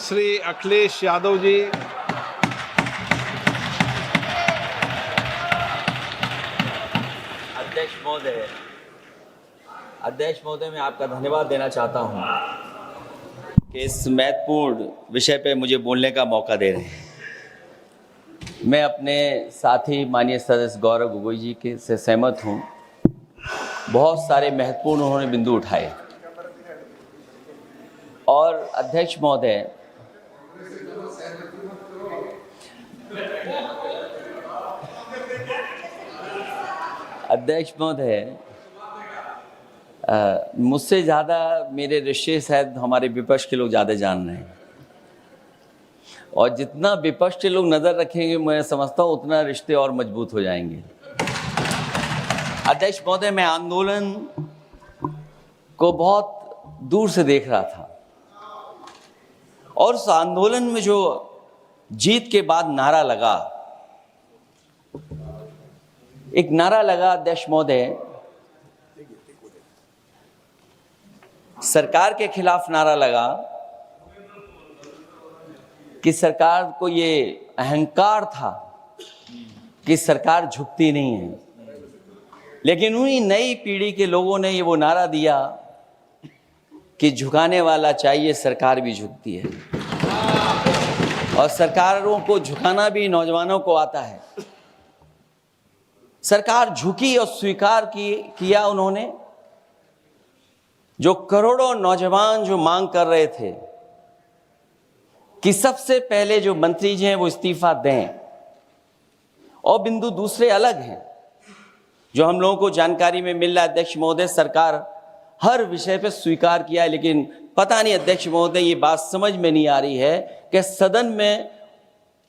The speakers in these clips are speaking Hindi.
श्री अखिलेश यादव जी। अध्यक्ष महोदय, मैं आपका धन्यवाद देना चाहता हूं कि इस महत्वपूर्ण विषय पे मुझे बोलने का मौका दे रहे हैं। मैं अपने साथी माननीय सदस्य गौरव गोगोई जी के से सहमत हूं। बहुत सारे महत्वपूर्ण उन्होंने बिंदु उठाए और अध्यक्ष महोदय, मुझसे ज़्यादा मेरे रिश्ते शायद हमारे विपक्ष के लोग ज़्यादा जान रहे हैं, और जितना विपक्ष के लोग नज़र रखेंगे मैं समझता हूँ उतना रिश्ते और मजबूत हो जाएंगे। अध्यक्ष महोदय, मैं आंदोलन को बहुत दूर से देख रहा था और उस आंदोलन में जो जीत के बाद नारा लगा, एक नारा लगा अध्यक्ष महोदय, सरकार के खिलाफ नारा लगा कि सरकार को ये अहंकार था कि सरकार झुकती नहीं है, लेकिन उन्हीं नई पीढ़ी के लोगों ने ये वो नारा दिया कि झुकाने वाला चाहिए, सरकार भी झुकती है। और सरकारों को झुकाना भी नौजवानों को आता है। सरकार झुकी और स्वीकार किया उन्होंने। जो करोड़ों नौजवान जो मांग कर रहे थे कि सबसे पहले जो मंत्री जी हैं वो इस्तीफा दें, और बिंदु दूसरे अलग हैं जो हम लोगों को जानकारी में मिल रहा है। अध्यक्ष महोदय, सरकार हर विषय पे स्वीकार किया है, लेकिन पता नहीं अध्यक्ष महोदय ये बात समझ में नहीं आ रही है कि सदन में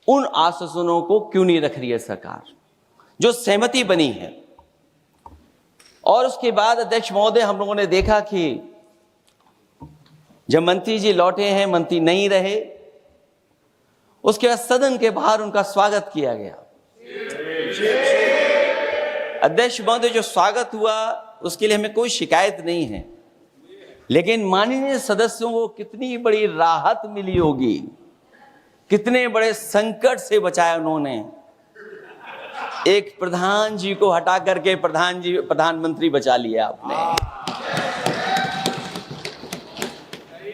उन आश्वासनों को क्यों नहीं रख रही है सरकार, जो सहमति बनी है। और उसके बाद अध्यक्ष महोदय, हम लोगों ने देखा कि जब मंत्री जी लौटे हैं, मंत्री नहीं रहे, उसके बाद सदन के बाहर उनका स्वागत किया गया। अध्यक्ष महोदय, जो स्वागत हुआ उसके लिए हमें कोई शिकायत नहीं है, लेकिन माननीय सदस्यों को कितनी बड़ी राहत मिली होगी, कितने बड़े संकट से बचाया उन्होंने। एक प्रधान जी को हटा करके प्रधानमंत्री बचा लिया आपने।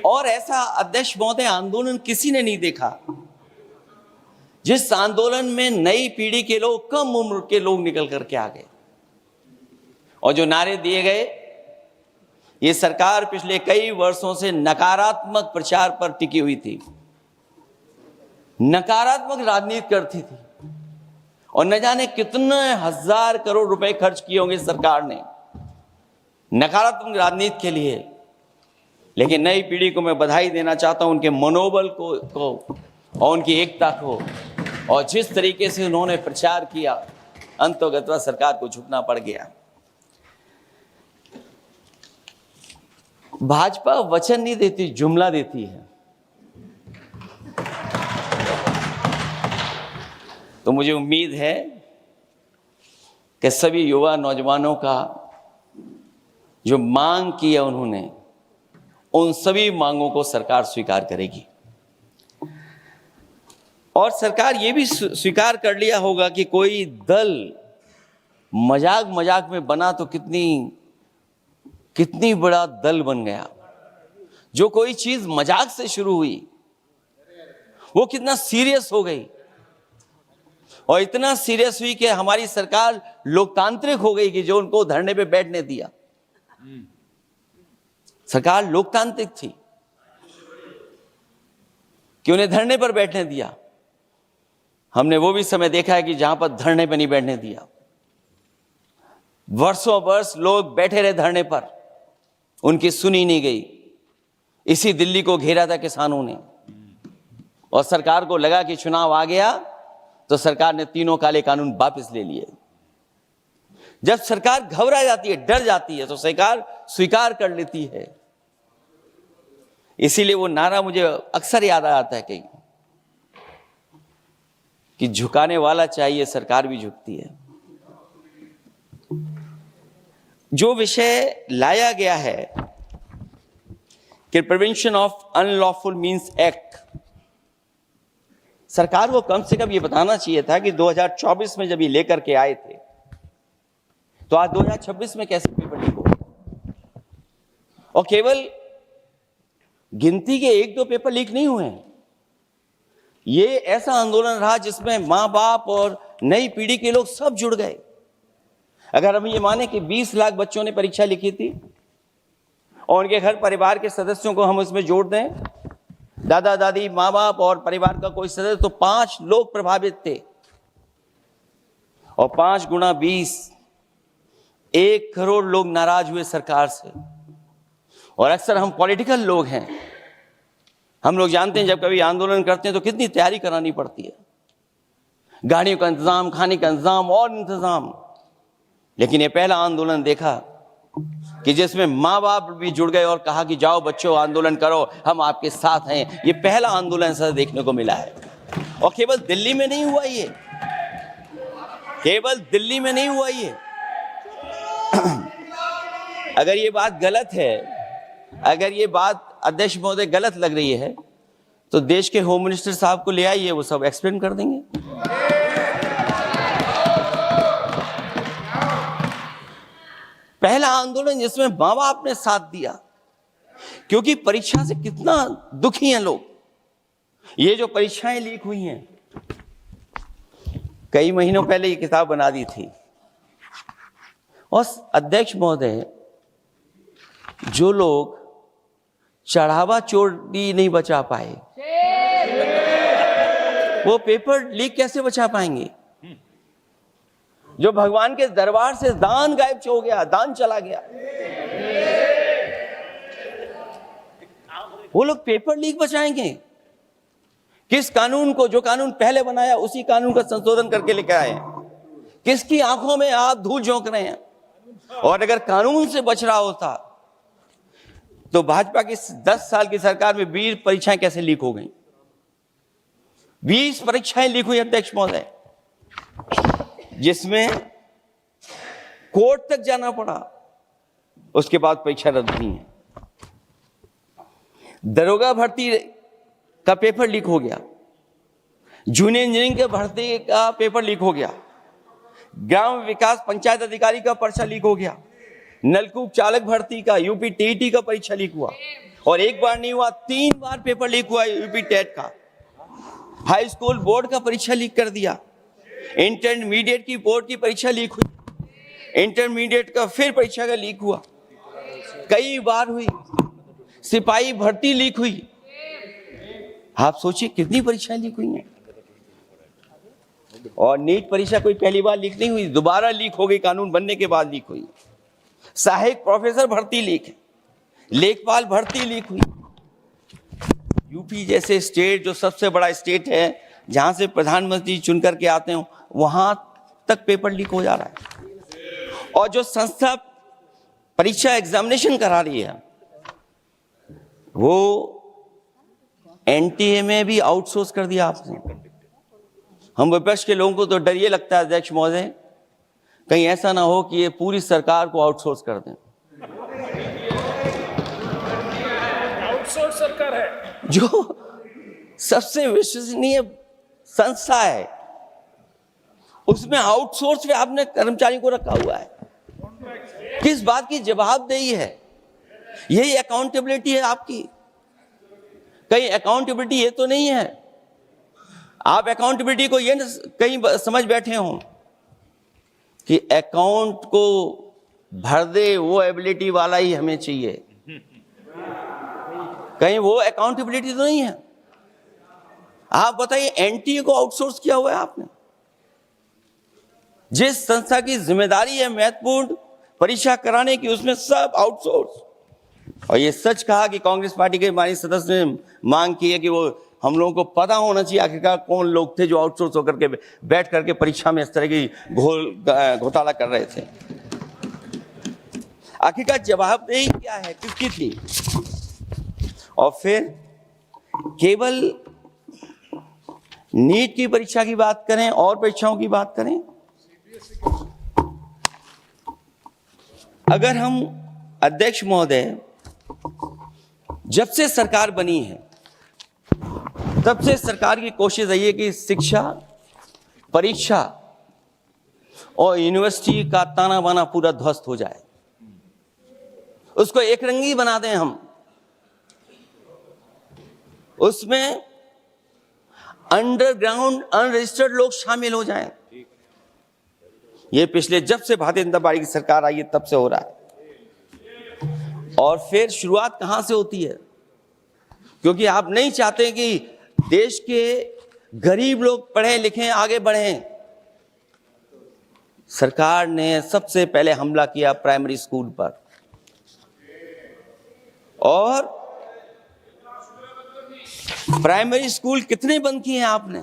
और ऐसा अध्यक्ष महोदय आंदोलन किसी ने नहीं देखा, जिस आंदोलन में नई पीढ़ी के लोग, कम उम्र के लोग निकल करके आ गए और जो नारे दिए गए। ये सरकार पिछले कई वर्षों से नकारात्मक प्रचार पर टिकी हुई थी, नकारात्मक राजनीति करती थी, और न जाने कितने हजार करोड़ रुपए खर्च किए होंगे सरकार ने नकारात्मक राजनीति के लिए। लेकिन नई पीढ़ी को मैं बधाई देना चाहता हूं, उनके मनोबल को और उनकी एकता को, और जिस तरीके से उन्होंने प्रचार किया, अंततः सरकार को झुकना पड़ गया। भाजपा वचन नहीं देती, जुमला देती है। तो मुझे उम्मीद है कि सभी युवा नौजवानों का जो मांग की है उन्होंने, उन सभी मांगों को सरकार स्वीकार करेगी। और सरकार ये भी स्वीकार कर लिया होगा कि कोई दल मजाक में बना तो कितनी बड़ा दल बन गया। जो कोई चीज मजाक से शुरू हुई वो कितना सीरियस हो गई, और इतना सीरियस हुई कि हमारी सरकार लोकतांत्रिक हो गई कि जो उनको धरने पे बैठने दिया। सरकार लोकतांत्रिक थी कि उन्हें धरने पर बैठने दिया। हमने वो भी समय देखा है कि जहां पर धरने पर नहीं बैठने दिया, वर्षों वर्ष लोग बैठे रहे धरने पर, उनकी सुनी नहीं गई। इसी दिल्ली को घेरा था किसानों ने, और सरकार को लगा कि चुनाव आ गया तो सरकार ने तीनों काले कानून वापस ले लिए। जब सरकार घबरा जाती है, डर जाती है, तो सरकार स्वीकार कर लेती है। इसीलिए वो नारा मुझे अक्सर याद आता है कहीं कि झुकाने वाला चाहिए, सरकार भी झुकती है। जो विषय लाया गया है कि prevention of unlawful means act, सरकार को कम से कम ये बताना चाहिए था कि 2024 में जब ये लेकर के आए थे तो आज 2026 में कैसे पेपर लीक हो गया। और केवल गिनती के 1-2 पेपर लीक नहीं हुए हैं, ये ऐसा आंदोलन रहा जिसमें मां बाप और नई पीढ़ी के लोग सब जुड़ गए। अगर हम ये माने कि 20 लाख बच्चों ने परीक्षा लिखी थी और उनके घर परिवार के सदस्यों को हम उसमें जोड़ दें, दादा दादी, माँ बाप और परिवार का कोई सदस्य, तो 5 लोग प्रभावित थे। और 5 गुणा 20, 1 करोड़ लोग नाराज हुए सरकार से। और अक्सर हम पॉलिटिकल लोग हैं, हम लोग जानते हैं जब कभी आंदोलन करते हैं तो कितनी तैयारी करानी पड़ती है, गाड़ियों का इंतजाम, खाने का इंतजाम और इंतजाम। लेकिन ये पहला आंदोलन देखा कि जिसमें माँ बाप भी जुड़ गए और कहा कि जाओ बच्चों आंदोलन करो, हम आपके साथ हैं। ये पहला आंदोलन ऐसा देखने को मिला है। और केवल दिल्ली में नहीं हुआ ये, केवल दिल्ली में नहीं हुआ ये। अगर ये बात गलत है, अगर ये बात अध्यक्ष महोदय गलत लग रही है तो देश के होम मिनिस्टर साहब को ले आइए, वो सब एक्सप्लेन कर देंगे। पहला आंदोलन जिसमें मां बाप ने साथ दिया, क्योंकि परीक्षा से कितना दुखी हैं लोग। ये जो परीक्षाएं लीक हुई हैं, कई महीनों पहले ये किताब बना दी थी। और अध्यक्ष महोदय, जो लोग चढ़ावा चोरी नहीं बचा पाए, वो पेपर लीक कैसे बचा पाएंगे? जो भगवान के दरबार से दान गायब हो गया, दान चला गया, वो लोग पेपर लीक बचाएंगे? किस कानून को, जो कानून पहले बनाया उसी कानून का संशोधन करके लेकर आए? किसकी आंखों में आप धूल झोंक रहे हैं? और अगर कानून से बच रहा होता तो भाजपा की 10 साल की सरकार में 20 परीक्षाएं कैसे लीक हो गई? 20 परीक्षाएं लीक हुई अध्यक्ष महोदय, जिसमें कोर्ट तक जाना पड़ा, उसके बाद परीक्षा रद्द हुई है। दरोगा भर्ती का पेपर लीक हो गया, जूनियर इंजीनियरिंग के भर्ती का पेपर लीक हो गया, ग्राम विकास पंचायत अधिकारी का पर्चा लीक हो गया, नलकूप चालक भर्ती का, यूपी टीईटी का परीक्षा लीक हुआ। और एक बार नहीं हुआ, 3 बार पेपर लीक हुआ यूपी टेट का। हाई स्कूल बोर्ड का परीक्षा लीक कर दिया, इंटरमीडिएट की बोर्ड की परीक्षा लीक हुई, इंटरमीडिएट का फिर परीक्षा का लीक हुआ, कई बार हुई। सिपाही भर्ती लीक हुई। आप सोचिए कितनी परीक्षाएं लीक हुई हैं। और नीट परीक्षा कोई पहली बार लीक नहीं हुई, दोबारा लीक हो गई, कानून बनने के बाद लीक हुई। सहायक प्रोफेसर भर्ती लीक है, लेखपाल भर्ती लीक हुई। यूपी जैसे स्टेट, जो सबसे बड़ा स्टेट है, जहां से प्रधानमंत्री चुन करके आते हैं, वहां तक पेपर लीक हो जा रहा है। और जो संस्था परीक्षा एग्जामिनेशन करा रही है, वो एनटीए में भी आउटसोर्स कर दिया आपने। हम विपक्ष के लोगों को तो डर ये लगता है अध्यक्ष महोदय, कहीं ऐसा ना हो कि ये पूरी सरकार को आउटसोर्स कर दें। आउटसोर्स सरकार है, जो सबसे विश्वसनीय संस्था है, उसमें आउटसोर्स पे आपने कर्मचारी को रखा हुआ है। किस बात की जवाबदेही है? यही अकाउंटेबिलिटी है आपकी? कहीं अकाउंटेबिलिटी ये तो नहीं है? आप अकाउंटेबिलिटी को ये कहीं समझ बैठे हो कि अकाउंट को भर दे वो एबिलिटी वाला ही हमें चाहिए? कहीं वो अकाउंटेबिलिटी तो नहीं है? आप बताइए, एनटीए को आउटसोर्स किया हुआ है आपने। जिस संस्था की जिम्मेदारी है महत्वपूर्ण परीक्षा कराने की, उसमें सब आउटसोर्स। और ये सच कहा कि कांग्रेस पार्टी के माननीय सदस्य ने मांग की है कि वो हम लोगों को पता होना चाहिए आखिरकार कौन लोग थे जो आउटसोर्स होकर के बैठ करके परीक्षा में इस तरह की घोटाला कर रहे थे। आखिरकार जवाबदेही क्या है, किसकी थी? और फिर केवल नीट की परीक्षा की बात करें और परीक्षाओं की बात करें, अगर हम अध्यक्ष महोदय, जब से सरकार बनी है तब से सरकार की कोशिश रही है कि शिक्षा, परीक्षा और यूनिवर्सिटी का ताना बाना पूरा ध्वस्त हो जाए, उसको एक रंगी बना दें हम, उसमें अंडरग्राउंड अनरजिस्टर्ड लोग शामिल हो जाएं। ये पिछले जब से भारतीय जनता पार्टी की सरकार आई है तब से हो रहा है। और फिर शुरुआत कहां से होती है? क्योंकि आप नहीं चाहते कि देश के गरीब लोग पढ़ें लिखें आगे बढ़ें। सरकार ने सबसे पहले हमला किया प्राइमरी स्कूल पर, और प्राइमरी स्कूल कितने बंद किए हैं आपने?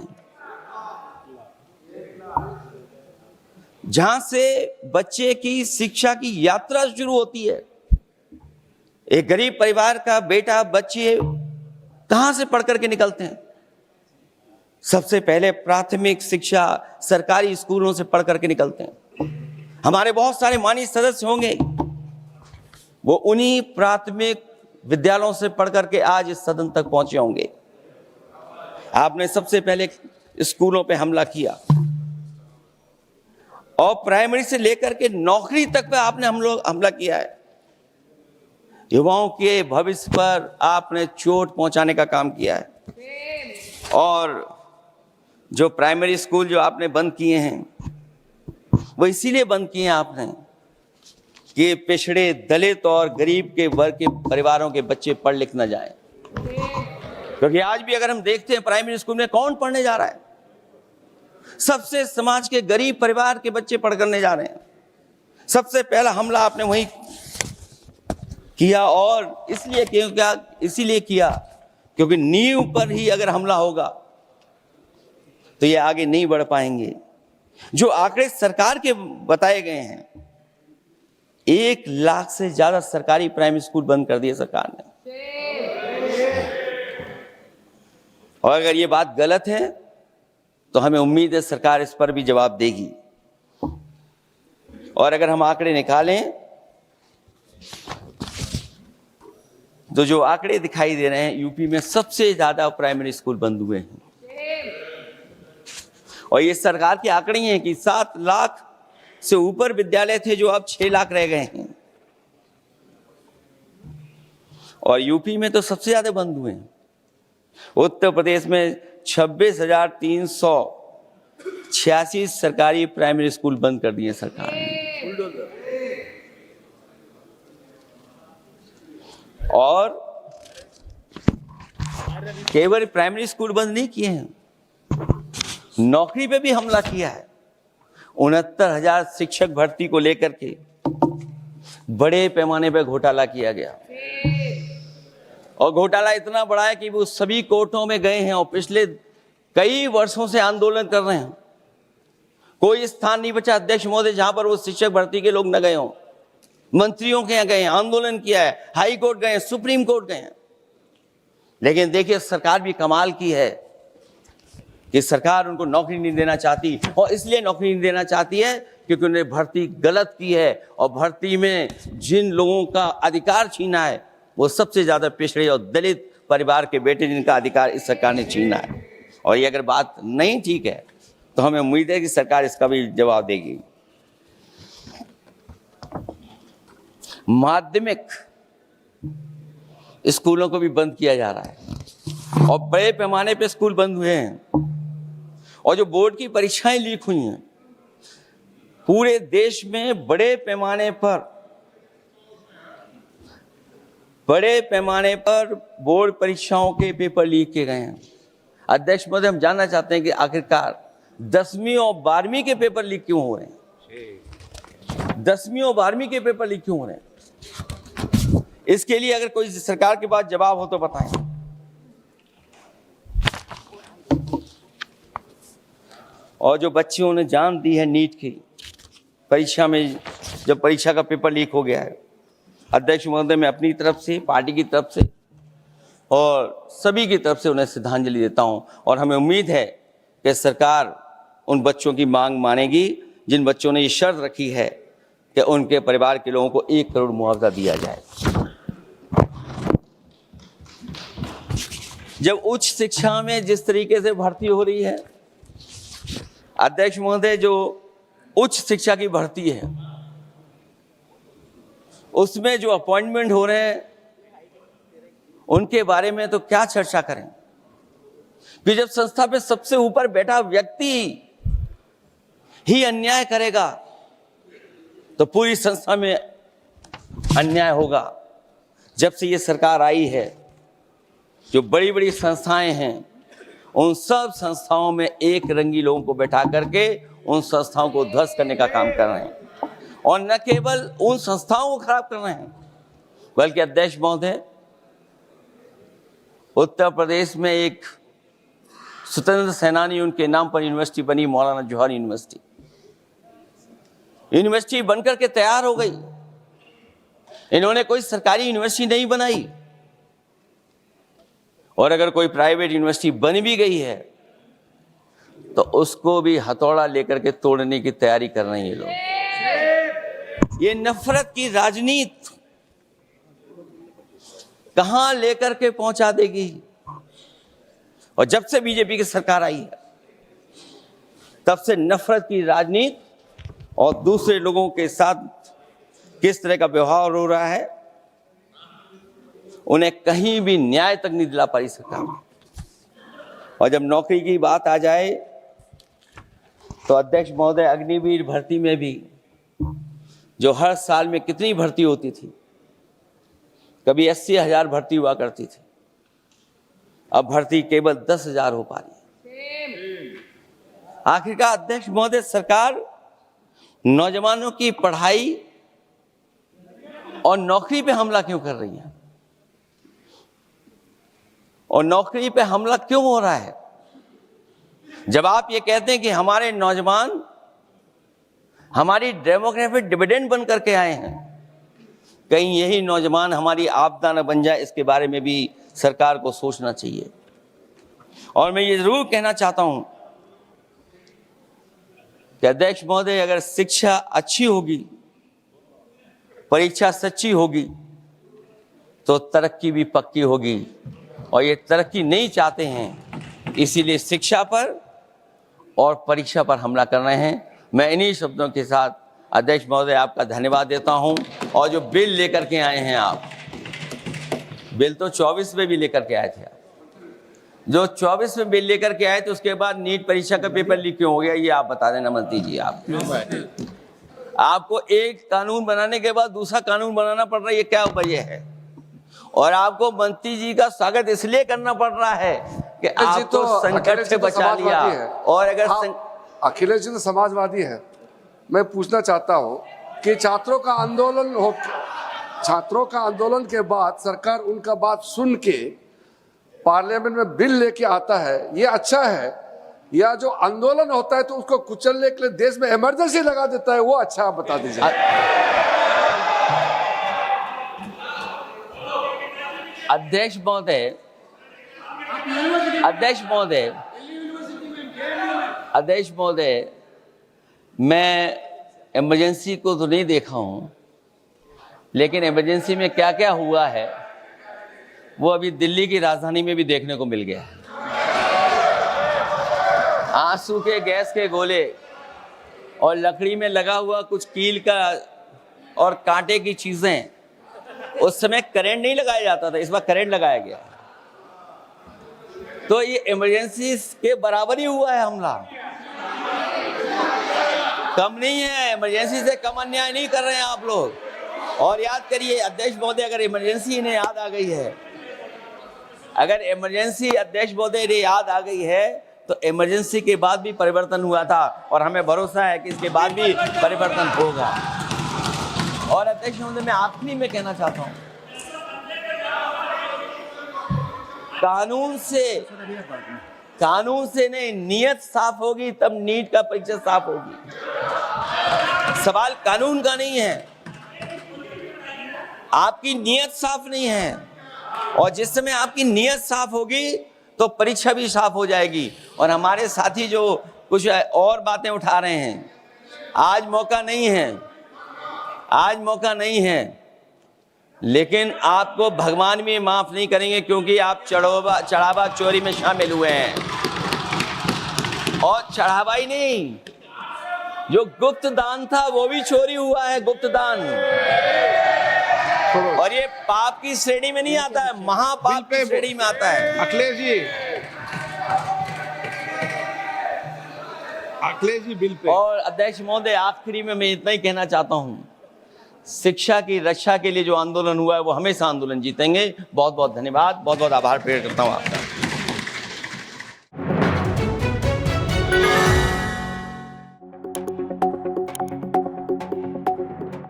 जहां से बच्चे की शिक्षा की यात्रा शुरू होती है। एक गरीब परिवार का बेटा, बच्चे कहां से पढ़ करके निकलते हैं? सबसे पहले प्राथमिक शिक्षा सरकारी स्कूलों से पढ़ करके निकलते हैं। हमारे बहुत सारे माननीय सदस्य होंगे, वो उन्हीं प्राथमिक विद्यालयों से पढ़ करके आज इस सदन तक पहुंचे होंगे। आपने सबसे पहले स्कूलों पे हमला किया, और प्राइमरी से लेकर के नौकरी तक पे आपने हमला किया है। युवाओं के भविष्य पर आपने चोट पहुंचाने का काम किया है। और जो प्राइमरी स्कूल जो आपने बंद किए हैं, वो इसीलिए बंद किए हैं आपने कि पिछड़े, दलित और गरीब के वर्ग के परिवारों के बच्चे पढ़ लिख न जाएं। क्योंकि आज भी अगर हम देखते हैं प्राइमरी स्कूल में कौन पढ़ने जा रहा है? सबसे समाज के गरीब परिवार के बच्चे पढ़ करने जा रहे हैं। सबसे पहला हमला आपने वही किया, और इसीलिए किया क्योंकि नींव पर ही अगर हमला होगा तो ये आगे नहीं बढ़ पाएंगे। जो आंकड़े सरकार के बताए गए हैं, 1 लाख से ज्यादा सरकारी प्राइमरी स्कूल बंद कर दिए सरकार ने। और अगर ये बात गलत है तो हमें उम्मीद है सरकार इस पर भी जवाब देगी। और अगर हम आंकड़े निकालें तो जो आंकड़े दिखाई दे रहे हैं, यूपी में सबसे ज्यादा प्राइमरी स्कूल बंद हुए हैं। और ये सरकार के आंकड़े हैं कि 7 लाख से ऊपर विद्यालय थे जो अब 6 लाख रह गए हैं। और यूपी में तो सबसे ज्यादा बंद हुए हैं। उत्तर प्रदेश में 26,386 सरकारी प्राइमरी स्कूल बंद कर दिए सरकार ने। और केवल प्राइमरी स्कूल बंद नहीं किए हैं, नौकरी पे भी हमला किया है। 69,000 शिक्षक भर्ती को लेकर के बड़े पैमाने पर घोटाला किया गया। और घोटाला इतना बड़ा है कि वो सभी कोर्टों में गए हैं और पिछले कई वर्षों से आंदोलन कर रहे हैं। कोई स्थान नहीं बचा अध्यक्ष महोदय जहां पर वो शिक्षक भर्ती के लोग न गए हों। मंत्रियों के यहाँ गए हैं, आंदोलन किया है, हाई कोर्ट गए हैं, सुप्रीम कोर्ट गए हैं। लेकिन देखिए सरकार भी कमाल की है कि सरकार उनको नौकरी नहीं देना चाहती। और इसलिए नौकरी नहीं देना चाहती है क्योंकि उन्होंने भर्ती गलत की है, और भर्ती में जिन लोगों का अधिकार छीना है वो सबसे ज्यादा पिछड़े और दलित परिवार के बेटे, जिनका अधिकार इस सरकार ने छीना है। और ये अगर बात नहीं ठीक है तो हमें उम्मीद है कि सरकार इसका भी जवाब देगी। माध्यमिक स्कूलों को भी बंद किया जा रहा है, और बड़े पैमाने पे स्कूल बंद हुए हैं। और जो बोर्ड की परीक्षाएं लीक हुई हैं, पूरे देश में बड़े पैमाने पर बोर्ड परीक्षाओं के पेपर लीक किए गए हैं। अध्यक्ष महोदय, हम जानना चाहते हैं कि आखिरकार 10वीं और 12वीं के पेपर लीक क्यों हो रहे हैं? 10वीं और 12वीं के पेपर लीक क्यों हो रहे हैं? इसके लिए अगर कोई सरकार के पास जवाब हो तो बताएं। और जो बच्चियों ने जान दी है नीट की परीक्षा में, जब परीक्षा का पेपर लीक हो गया है, अध्यक्ष महोदय, मैं अपनी तरफ से, पार्टी की तरफ से और सभी की तरफ से उन्हें श्रद्धांजलि देता हूं। और हमें उम्मीद है कि सरकार उन बच्चों की मांग मानेगी जिन बच्चों ने ये शर्त रखी है कि उनके परिवार के लोगों को 1 करोड़ मुआवजा दिया जाए। जब उच्च शिक्षा में जिस तरीके से भर्ती हो रही है, अध्यक्ष महोदय, जो उच्च शिक्षा की भर्ती है उसमें जो अपॉइंटमेंट हो रहे हैं उनके बारे में तो क्या चर्चा करें कि जब संस्था पे सबसे ऊपर बैठा व्यक्ति ही अन्याय करेगा तो पूरी संस्था में अन्याय होगा। जब से ये सरकार आई है, जो बड़ी बड़ी संस्थाएं हैं उन सब संस्थाओं में एक रंगी लोगों को बैठा करके उन संस्थाओं को ध्वस्त करने का काम कर रहे हैं, और न केवल उन संस्थाओं को खराब कर रहे हैं बल्कि अध्यक्ष महोदय, उत्तर प्रदेश में एक स्वतंत्र सेनानी, उनके नाम पर यूनिवर्सिटी बनी, मौलाना जौहर यूनिवर्सिटी। यूनिवर्सिटी बनकर के तैयार हो गई। इन्होंने कोई सरकारी यूनिवर्सिटी नहीं बनाई, और अगर कोई प्राइवेट यूनिवर्सिटी बन भी गई है तो उसको भी हथौड़ा लेकर के तोड़ने की तैयारी कर रहे हैं ये लोग। ये नफरत की राजनीति कहां लेकर के पहुंचा देगी। और जब से बीजेपी की सरकार आई है तब से नफरत की राजनीति और दूसरे लोगों के साथ किस तरह का व्यवहार हो रहा है, उन्हें कहीं भी न्याय तक नहीं दिला पाई सरकार। और जब नौकरी की बात आ जाए तो अध्यक्ष महोदय, अग्निवीर भर्ती में भी जो हर साल में कितनी भर्ती होती थी, कभी 80,000 भर्ती हुआ करती थी, अब भर्ती केवल 10,000 हो पा रही है। आखिरकार अध्यक्ष महोदय, सरकार नौजवानों की पढ़ाई और नौकरी पे हमला क्यों कर रही है, और नौकरी पे हमला क्यों हो रहा है? जब आप ये कहते हैं कि हमारे नौजवान हमारी डेमोग्राफिक डिविडेंड बन करके आए हैं, कहीं यही नौजवान हमारी आपदा न बन जाए, इसके बारे में भी सरकार को सोचना चाहिए। और मैं ये जरूर कहना चाहता हूं कि अध्यक्ष महोदय, अगर शिक्षा अच्छी होगी, परीक्षा सच्ची होगी, तो तरक्की भी पक्की होगी। और ये तरक्की नहीं चाहते हैं, इसीलिए शिक्षा पर और परीक्षा पर हमला कर रहे हैं। मैं इन्हीं शब्दों के साथ अध्यक्ष महोदय आपका धन्यवाद देता हूं। और जो बिल लेकर के आए हैं आप, बिल तो 24 में भी लेकर के आए थे आप, जो 24 में बिल लेकर के आए थे, उसके बाद नीट परीक्षा का पेपर लीक क्यों हो गया, ये आप बता देना मंत्री जी। आपको एक कानून बनाने के बाद दूसरा कानून बनाना पड़ रहा है, ये क्या वजह है? और आपको मंत्री जी का स्वागत इसलिए करना पड़ रहा है कि आपको संकट से बचा लिया। और अगर अखिलेश जी तो समाजवादी है। मैं पूछना चाहता हूं कि छात्रों का आंदोलन के बाद सरकार उनका बात सुन के पार्लियामेंट में बिल लेके आता है, ये अच्छा है, या जो आंदोलन होता है तो उसको कुचलने के लिए देश में इमरजेंसी लगा देता है, वो अच्छा? आप बता दीजिए। अध्यक्ष महोदय, मैं इमरजेंसी को तो नहीं देखा हूं, लेकिन इमरजेंसी में क्या क्या हुआ है वो अभी दिल्ली की राजधानी में भी देखने को मिल गया है। आंसू के गैस के गोले और लकड़ी में लगा हुआ कुछ कील का और कांटे की चीजें, उस समय करंट नहीं लगाया जाता था, इस बार करंट लगाया गया। तो ये इमरजेंसी के बराबर ही हुआ है हमला, कम नहीं है। इमरजेंसी से कम अन्याय नहीं कर रहे हैं आप लोग। और याद करिए अध्यक्ष महोदय, अगर इमरजेंसी इन्हें याद आ गई है, अगर इमरजेंसी अध्यक्ष महोदय ने याद आ गई है, तो इमरजेंसी के बाद भी परिवर्तन हुआ था, और हमें भरोसा है कि इसके बाद भी परिवर्तन होगा। और अध्यक्ष महोदय, मैं आखिरी में कहना चाहता हूं, कानून से नहीं, नियत साफ होगी तब नीट का परीक्षा साफ होगी। सवाल कानून का नहीं है, आपकी नियत साफ नहीं है। और जिस समय आपकी नियत साफ होगी तो परीक्षा भी साफ हो जाएगी। और हमारे साथी जो कुछ और बातें उठा रहे हैं, आज मौका नहीं है लेकिन आपको भगवान भी माफ नहीं करेंगे, क्योंकि आप चढ़ावा चोरी में शामिल हुए हैं। और चढ़ावा ही नहीं, जो गुप्त दान था वो भी चोरी हुआ है, गुप्त दान। और ये पाप की श्रेणी में नहीं आता है, महापाप की श्रेणी में आता है। Akhilesh ji bill pay. और अध्यक्ष महोदय, आखिरी में मैं इतना ही कहना चाहता हूं, शिक्षा की रक्षा के लिए जो आंदोलन हुआ है वो हमेशा आंदोलन जीतेंगे। बहुत बहुत धन्यवाद, बहुत बहुत आभार प्रकट करता हूं आपका।